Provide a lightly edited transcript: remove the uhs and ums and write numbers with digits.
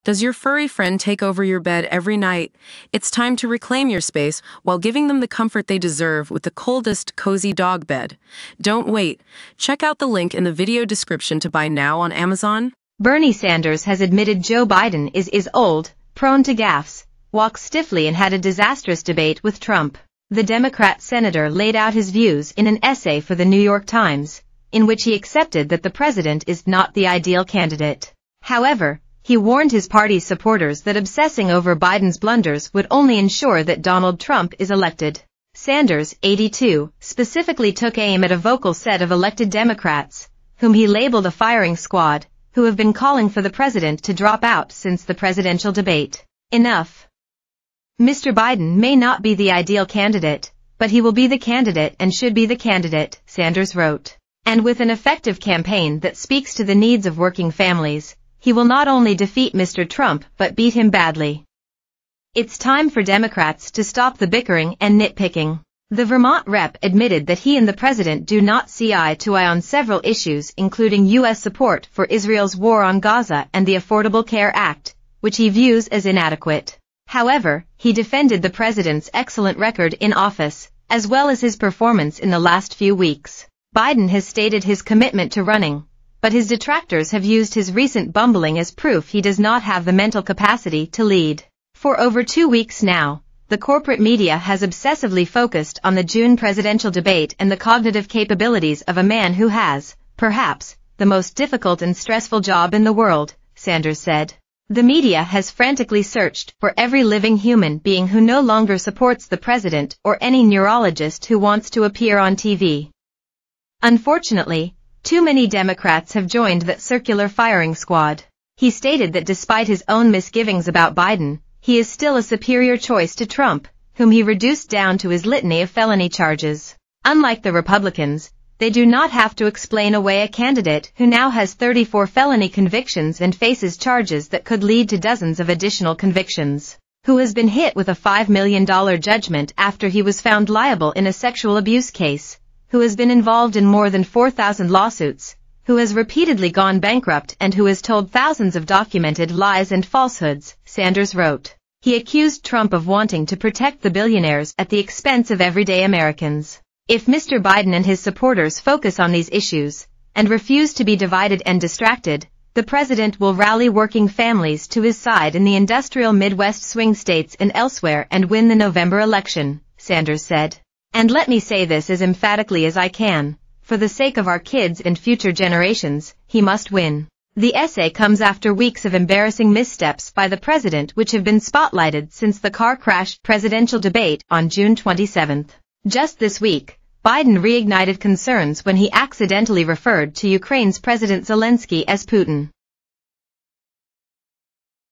Does your furry friend take over your bed every night? It's time to reclaim your space while giving them the comfort they deserve with the coldest, cozy dog bed. Don't wait. Check out the link in the video description to buy now on Amazon. Bernie Sanders has admitted Joe Biden is old, prone to gaffes, walks stiffly and had a disastrous debate with Trump. The Democrat senator laid out his views in an essay for the New York Times, in which he accepted that the president is not the ideal candidate. However, he warned his party's supporters that obsessing over Biden's blunders would only ensure that Donald Trump is elected. Sanders, 82, specifically took aim at a vocal set of elected Democrats, whom he labeled a firing squad, who have been calling for the president to drop out since the presidential debate. Enough. Mr. Biden may not be the ideal candidate, but he will be the candidate and should be the candidate, Sanders wrote. And with an effective campaign that speaks to the needs of working families, he will not only defeat Mr. Trump but beat him badly. It's time for Democrats to stop the bickering and nitpicking. The Vermont rep admitted that he and the president do not see eye to eye on several issues, including U.S. support for Israel's war on Gaza and the Affordable Care Act, which he views as inadequate. However, he defended the president's excellent record in office, as well as his performance in the last few weeks. Biden has stated his commitment to running, but his detractors have used his recent bumbling as proof he does not have the mental capacity to lead. For over 2 weeks now, the corporate media has obsessively focused on the June presidential debate and the cognitive capabilities of a man who has, perhaps, the most difficult and stressful job in the world, Sanders said. The media has frantically searched for every living human being who no longer supports the president or any neurologist who wants to appear on TV. Unfortunately, too many Democrats have joined that circular firing squad. He stated that despite his own misgivings about Biden, he is still a superior choice to Trump, whom he reduced down to his litany of felony charges. Unlike the Republicans, they do not have to explain away a candidate who now has 34 felony convictions and faces charges that could lead to dozens of additional convictions, who has been hit with a $5 million judgment after he was found liable in a sexual abuse case, who has been involved in more than 4,000 lawsuits, who has repeatedly gone bankrupt and who has told thousands of documented lies and falsehoods, Sanders wrote. He accused Trump of wanting to protect the billionaires at the expense of everyday Americans. If Mr. Biden and his supporters focus on these issues, and refuse to be divided and distracted, the president will rally working families to his side in the industrial Midwest swing states and elsewhere and win the November election, Sanders said. And let me say this as emphatically as I can, for the sake of our kids and future generations, he must win. The essay comes after weeks of embarrassing missteps by the president which have been spotlighted since the car crash presidential debate on June 27. Just this week, Biden reignited concerns when he accidentally referred to Ukraine's President Zelensky as Putin.